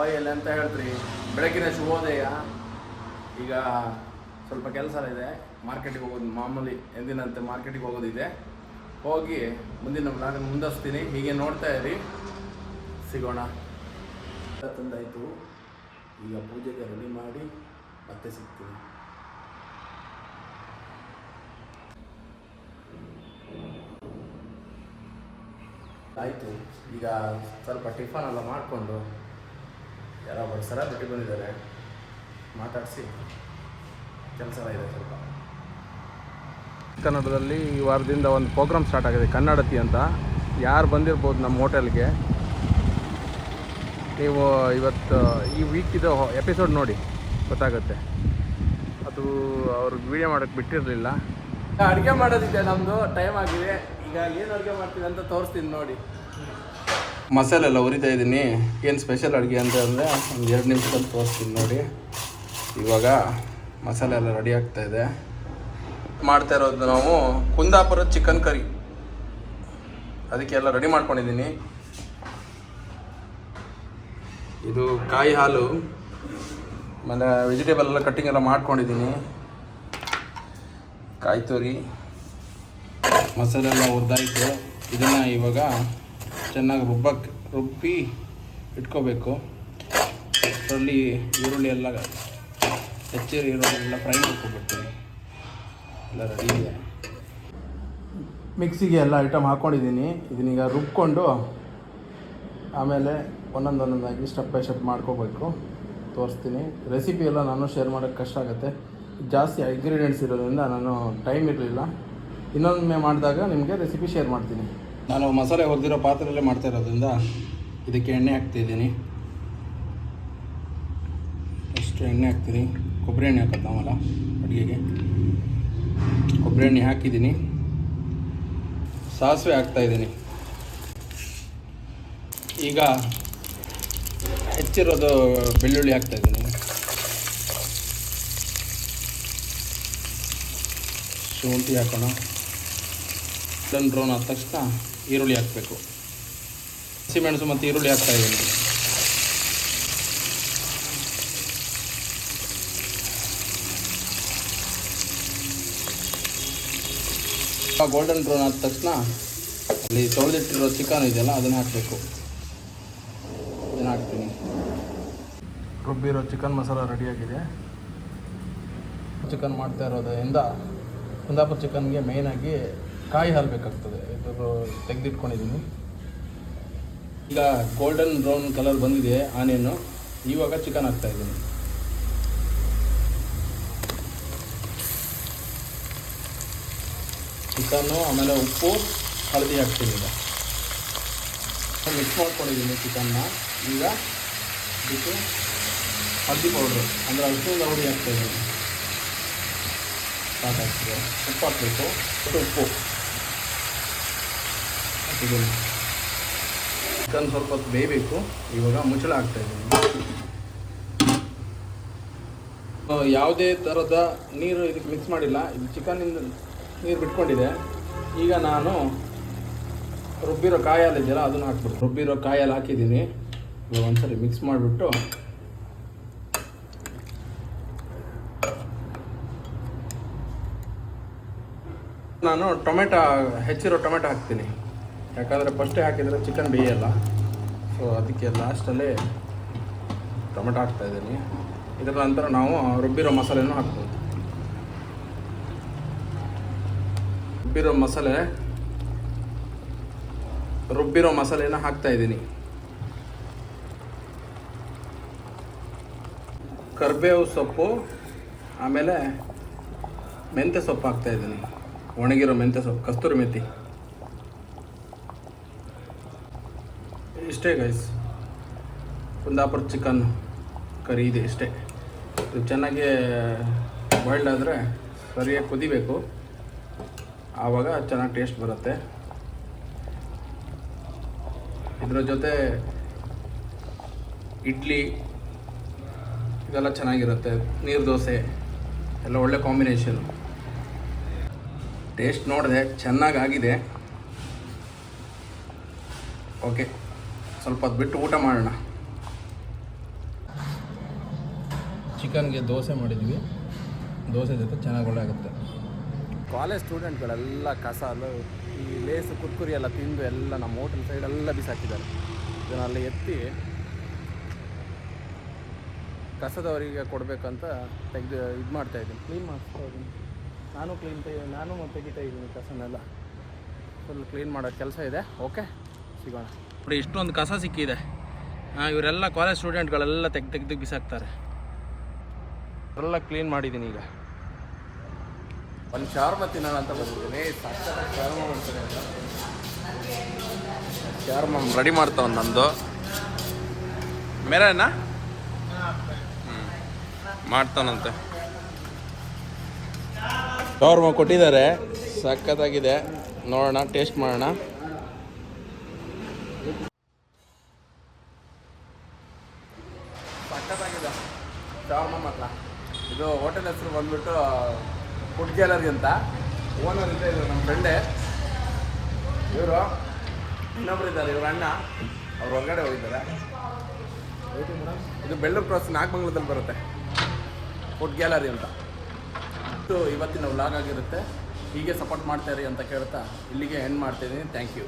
Oil ಅಂತ ಹೇಳ್ತೀರಿ. ಬೆಳಗಿನ ಶುಭೋದಯ. ಈಗ ಸ್ವಲ್ಪ ಕೆಲಸ ಇದೆ, ಮಾರ್ಕೆಟಿಗೆ ಹೋಗೋದು ಮಾಮೂಲಿ ಎಂದಿನಂತೆ ಮಾರ್ಕೆಟಿಗೆ ಹೋಗೋದಿದೆ. ಹೋಗಿ ಮುಂದಿನ ವ್ಲಾಗ್ ಮುಂದುವರಿಸ್ತೀನಿ. ಹೀಗೆ ನೋಡ್ತಾ ಇರಿ, ಸಿಗೋಣ. ತಂದಾಯಿತು, ಈಗ ಪೂಜೆಗೆ ರೆಡಿ ಮಾಡಿ ಮತ್ತೆ ಸಿಗ್ತೀನಿ. ಆಯಿತು, ಈಗ ಸ್ವಲ್ಪ ಟಿಫನ್ ಎಲ್ಲ ಮಾಡಿಕೊಂಡು ಯಾರೋ ಬಡ್ಸರ ಬಿಟ್ಟು ಬಂದಿದ್ದಾರೆ, ಮಾತಾಡಿಸಿ ಕೆಲಸ ಇದೆ ಸ್ವಲ್ಪ. ಕನ್ನಡದಲ್ಲಿ ಈ ವಾರದಿಂದ ಒಂದು ಪ್ರೋಗ್ರಾಮ್ ಸ್ಟಾರ್ಟ್ ಆಗಿದೆ, ಕನ್ನಡತಿ ಅಂತ. ಯಾರು ಬಂದಿರ್ಬೋದು ನಮ್ಮ ಹೋಟೆಲ್ಗೆ, ನೀವು ಇವತ್ತು ಈ ವೀಕಿದು ಎಪಿಸೋಡ್ ನೋಡಿ ಗೊತ್ತಾಗುತ್ತೆ. ಅದು ಅವ್ರಿಗೆ ವೀಡಿಯೋ ಮಾಡೋಕ್ಕೆ ಬಿಟ್ಟಿರಲಿಲ್ಲ. ಅಡುಗೆ ಮಾಡೋದಿದೆ, ನಮ್ಮದು ಟೈಮ್ ಆಗಿದೆ. ಈಗ ಏನು ಅಡುಗೆ ಮಾಡ್ತೀವಿ ಅಂತ ತೋರಿಸ್ತೀನಿ ನೋಡಿ. ಮಸಾಲೆ ಎಲ್ಲ ಹುರಿತಾ ಇದ್ದೀನಿ. ಏನು ಸ್ಪೆಷಲ್ ಅಡುಗೆ ಅಂತ ಅಂದರೆ ಒಂದು 2 ನಿಮಿಷದಲ್ಲಿ ತೋರಿಸ್ತೀನಿ ನೋಡಿ. ಇವಾಗ ಮಸಾಲೆ ಎಲ್ಲ ರೆಡಿ ಆಗ್ತಾಯಿದೆ. ಮಾಡ್ತಾ ಇರೋದು ನಾವು ಕುಂದಾಪುರದ ಚಿಕನ್ ಕರಿ, ಅದಕ್ಕೆಲ್ಲ ರೆಡಿ ಮಾಡ್ಕೊಂಡಿದ್ದೀನಿ. ಇದು ಕಾಯಿ ಹಾಲು, ಆಮೇಲೆ ವೆಜಿಟೇಬಲ್ ಎಲ್ಲ ಕಟ್ಟಿಂಗ್ ಎಲ್ಲ ಮಾಡ್ಕೊಂಡಿದ್ದೀನಿ. ಕಾಯಿ ತುರಿ, ಮಸಾಲೆ ಎಲ್ಲ ಹುರಿದಾಯಿತು. ಇದನ್ನು ಇವಾಗ ಚೆನ್ನಾಗಿ ರುಬ್ಬಿ ಇಟ್ಕೋಬೇಕು. ಅದರಲ್ಲಿ ಈರುಳ್ಳಿ ಎಲ್ಲ ಹೆಚ್ಚಿರಿ ಈರುಳ್ಳಿ ಎಲ್ಲ ಫ್ರೈ ಮಾಡ್ಕೊಬಿಡ್ತೀನಿ. ಎಲ್ಲ ರೆಡಿ ಇದೆ. ಮಿಕ್ಸಿಗೆ ಎಲ್ಲ ಐಟಮ್ ಹಾಕ್ಕೊಂಡಿದ್ದೀನಿ. ಇದನ್ನೀಗ ರುಬ್ಕೊಂಡು ಆಮೇಲೆ ಒಂದೊಂದಾಗಿ ಸ್ಟೆಪ್ ಬೈ ಸ್ಟೆಪ್ ಮಾಡ್ಕೋಬೇಕು. ತೋರಿಸ್ತೀನಿ. ರೆಸಿಪಿ ಎಲ್ಲ ನಾನು ಶೇರ್ ಮಾಡೋಕ್ಕೆ ಕಷ್ಟ ಆಗುತ್ತೆ, ಜಾಸ್ತಿ ಇಂಗ್ರೀಡಿಯೆಂಟ್ಸ್ ಇರೋದ್ರಿಂದ ನಾನು ಟೈಮ್ ಇರಲಿಲ್ಲ. ಇನ್ನೊಮ್ಮೆ ಮಾಡಿದಾಗ ನಿಮಗೆ ರೆಸಿಪಿ ಶೇರ್ ಮಾಡ್ತೀನಿ. ನಾನು ಮಸಾಲೆ ಹುರಿದಿರೋ ಪಾತ್ರೆಯಲ್ಲೇ ಮಾಡ್ತಾ ಇರೋದ್ರಿಂದ ಇದಕ್ಕೆ ಎಣ್ಣೆ ಹಾಕ್ತಿದ್ದೀನಿ. ಅಷ್ಟು ಎಣ್ಣೆ ಹಾಕ್ತೀನಿ. ಕೊಬ್ಬರಿ ಎಣ್ಣೆ ಹಾಕೋದು ನಾವಲ್ಲ ಅಡುಗೆಗೆ. ಕೊಬ್ಬರಿ ಎಣ್ಣೆ ಹಾಕಿದ್ದೀನಿ. ಸಾಸಿವೆ ಹಾಕ್ತಾಯಿದ್ದೀನಿ. ಈಗ ಹೆಚ್ಚಿರೋದು ಬೆಳ್ಳುಳ್ಳಿ ಹಾಕ್ತಾಯಿದ್ದೀನಿ. ಶುಂಠಿ ಹಾಕೋಣ. ಗೋಲ್ಡನ್ ಬ್ರೌನ್ ಆದ ತಕ್ಷಣ ಈರುಳ್ಳಿ ಹಾಕಬೇಕು. ಹಸಿಮೆಣಸು ಮತ್ತು ಈರುಳ್ಳಿ ಹಾಕ್ತಾಯಿದ್ದೀನಿ. ಗೋಲ್ಡನ್ ಬ್ರೌನ್ ಆದ ತಕ್ಷಣ ಅಲ್ಲಿ ತೊಳೆದಿಟ್ಟಿರೋ ಚಿಕನ್ ಇದೆಯಲ್ಲ ಅದನ್ನು ಹಾಕಬೇಕು. ಅದನ್ನು ಹಾಕ್ತೀನಿ. ರುಬ್ಬಿರೋ ಚಿಕನ್ ಮಸಾಲ ರೆಡಿಯಾಗಿದೆ. ಚಿಕನ್ ಮಾಡ್ತಾ ಇರೋದ್ರಿಂದ ಕುಂದಾಪುರ ಚಿಕನ್ಗೆ ಮೇಯ್ನಾಗಿ ಕಾಯಿ ಹಾಲು ಬೇಕಾಗ್ತದೆ. ಇದು ತೆಗೆದಿಟ್ಕೊಂಡಿದ್ದೀನಿ. ಈಗ ಗೋಲ್ಡನ್ ಬ್ರೌನ್ ಕಲರ್ ಬಂದಿದೆ ಆನಿಯನ್ನು. ಇವಾಗ ಚಿಕನ್ ಹಾಕ್ತಾಯಿದ್ದೀನಿ. ಚಿಕನ್ನು ಆಮೇಲೆ ಉಪ್ಪು ಹಳದಿ ಹಾಕ್ತೀನಿ. ಈಗ ಮಿಕ್ಸ್ ಮಾಡ್ಕೊಂಡಿದ್ದೀನಿ ಚಿಕನ್ನ. ಈಗ ಇದಕ್ಕೆ ಹಳದಿ ಪೌಡ್ರು ಅಂದರೆ ಅರಿಶಿಣದ ಹುಡಿ ಹಾಕ್ತಾಯಿದ್ದೀನಿ. ಸಾಕಾಗ್ತದೆ. ಉಪ್ಪು ಹಾಕಬೇಕು. ಉಪ್ಪು ಹಾಕಿದ್ದೀನಿ. ಚಿಕನ್ ಸ್ವಲ್ಪ ಹೊತ್ತು ಬೇಯಬೇಕು. ಇವಾಗ ಮುಚ್ಚಳ ಹಾಕ್ತಾಯಿದ್ದೀನಿ. ಯಾವುದೇ ಥರದ ನೀರು ಇದಕ್ಕೆ ಮಿಕ್ಸ್ ಮಾಡಿಲ್ಲ. ಇದು ಚಿಕನಿಂದ ನೀರು ಬಿಟ್ಕೊಂಡಿದೆ. ಈಗ ನಾನು ರುಬ್ಬಿರೋ ಕಾಯಿ ಹಾಲು ಇದೆಯಲ್ಲ ಅದನ್ನು ಹಾಕ್ಬಿಟ್ಟು ರುಬ್ಬಿರೋ ಕಾಯಿ ಹಾಲು ಹಾಕಿದ್ದೀನಿ. ಇವಾಗ ಒಂದ್ಸರಿ ಮಿಕ್ಸ್ ಮಾಡಿಬಿಟ್ಟು ನಾನು ಹೆಚ್ಚಿರೋ ಟೊಮೆಟೊ ಹಾಕ್ತೀನಿ. ಯಾಕಂದರೆ ಫಸ್ಟೇ ಹಾಕಿದರೆ ಚಿಕನ್ ಬೇಯಲ್ಲ. ಸೊ ಅದಕ್ಕೆ ಲಾಸ್ಟಲ್ಲೇ ಟೊಮೆಟೊ ಹಾಕ್ತಾಯಿದ್ದೀನಿ. ಇದರ ನಂತರ ನಾವು ರುಬ್ಬಿರೋ ಮಸಾಲೆನೂ ಹಾಕ್ಬೋದು. ರುಬ್ಬಿರೋ ಮಸಾಲೆನ ಹಾಕ್ತಾಯಿದ್ದೀನಿ. ಕರಿಬೇವು ಸೊಪ್ಪು ಆಮೇಲೆ ಮೆಂತ್ಯ ಸೊಪ್ಪು ಹಾಕ್ತಾಯಿದ್ದೀನಿ. ಒಣಗಿರೋ ಮೆಂತ್ಯ ಸೊಪ್ಪು, ಕಸ್ತೂರಿ ಮೆಥಿ. ಇಷ್ಟೇ ಗೈಸ್, ಕುಂದಾಪುರ ಚಿಕನ್ ಕರಿ ಇದೆ ಇಷ್ಟೇ. ಇದು ಚೆನ್ನಾಗಿ ಬಾಯ್ಲ್ಡ್ ಆದರೆ ಸರಿಯಾಗಿ ಕುದಿಬೇಕು, ಆವಾಗ ಚೆನ್ನಾಗಿ ಟೇಸ್ಟ್ ಬರುತ್ತೆ. ಇದರ ಜೊತೆ ಇಡ್ಲಿ ಇದೆಲ್ಲ ಚೆನ್ನಾಗಿರುತ್ತೆ. ನೀರು ದೋಸೆ ಎಲ್ಲ ಒಳ್ಳೆ ಕಾಂಬಿನೇಷನು. ಟೇಸ್ಟ್ ನೋಡಿದೆ, ಚೆನ್ನಾಗಾಗಿದೆ. ಓಕೆ, ಸ್ವಲ್ಪ ಹೊತ್ತು ಬಿಟ್ಟು ಊಟ ಮಾಡೋಣ. ಚಿಕನ್ಗೆ ದೋಸೆ ಮಾಡಿದ್ವಿ, ದೋಸೆ ಜೊತೆ ಚೆನ್ನಾಗಿ ಒಳ್ಳೆ ಆಗುತ್ತೆ. ಕಾಲೇಜ್ ಸ್ಟೂಡೆಂಟ್ಗಳೆಲ್ಲ ಕಸ ಈ ಲೇಸು ಕುರ್ಕುರಿ ಎಲ್ಲ ತಿಂದು ಎಲ್ಲ ನಮ್ಮ ಹೋಟೆಲ್ ಸೈಡೆಲ್ಲ ಬಿಸಾಕಿದ್ದಾರೆ. ಇದನ್ನೆಲ್ಲ ಎತ್ತಿ ಕಸದವರಿಗೆ ಕೊಡಬೇಕಂತ ತೆಗೆದು ಇದು ಮಾಡ್ತಾಯಿದ್ದೀನಿ, ಕ್ಲೀನ್ ಮಾಡಿಸ್ತಾ ಇದ್ದೀನಿ. ನಾನು ತೆಗಿತಾ ಇದ್ದೀನಿ ಕಸನೆಲ್ಲ. ಫುಲ್ ಕ್ಲೀನ್ ಮಾಡೋ ಕೆಲಸ ಇದೆ. ಓಕೆ, ಸಿಗೋಣ. ನೋಡಿ ಇಷ್ಟೊಂದು ಕಸ ಸಿಕ್ಕಿದೆ. ಇವರೆಲ್ಲ ಕಾಲೇಜ್ ಸ್ಟೂಡೆಂಟ್ಗಳೆಲ್ಲ ತೆಗೆದು ಬಿಸಾಕ್ತಾರೆ. ಅವರೆಲ್ಲ ಕ್ಲೀನ್ ಮಾಡಿದ್ದೀನಿ. ಈಗ ಒಂದು ಶಾರ್ಮ ತಿನ್ನೋಣ ಅಂತ ಬಂದಿದ್ದೀನಿ. ಸಕ್ಕತ್ತಾಗಿ ಶಾರ್ಮ ಮಾಡ್ತಾರೆ ಅಂತ. ಶಾರ್ಮ ರೆಡಿ ಮಾಡ್ತಾವ ನಂದು ಮೇರೇನಾ ಮಾಡ್ತಾನಂತೆ. ಶಾರ್ಮ ಕೊಟ್ಟಿದ್ದಾರೆ, ಸಕ್ಕತ್ತಾಗಿದೆ. ನೋಡೋಣ, ಟೇಸ್ಟ್ ಮಾಡೋಣ. ಸಕ್ಕತ್ತಾಗಿದೆ ಶಾರ್ಮ ಮಾತ್ರ. ಇದು ಹೋಟೆಲ್ ಹೆಸರು ಬಂದ್ಬಿಟ್ಟು ಫುಡ್ ಗ್ಯಾಲರಿ ಅಂತ. ಓನರ್ ಇದೆ, ಇದು ನಮ್ಮ ಫ್ರೆಂಡೇ. ಇವರು ಇನ್ನೊಬ್ರು ಇದ್ದಾರೆ, ಇವ್ರ ಅಣ್ಣ. ಅವ್ರು ಹೊರಗಡೆ ಹೋಗಿದ್ದಾರೆ. ಇದು ಬೆಳ್ಳೂರು ಕ್ರಾಸ್ ನಾಗಮಂಗಲದಲ್ಲಿ ಬರುತ್ತೆ, ಫುಡ್ ಗ್ಯಾಲರಿ ಅಂತ. ಇವತ್ತಿನ ವ್ಲಾಗ್ ಆಗಿರುತ್ತೆ. ಹೀಗೆ ಸಪೋರ್ಟ್ ಮಾಡ್ತಾಯಿರಿ ಅಂತ ಕೇಳ್ತಾ ಇಲ್ಲಿಗೆ ಎಂಡ್ ಮಾಡ್ತಾಯಿದ್ದೀನಿ. Thank you.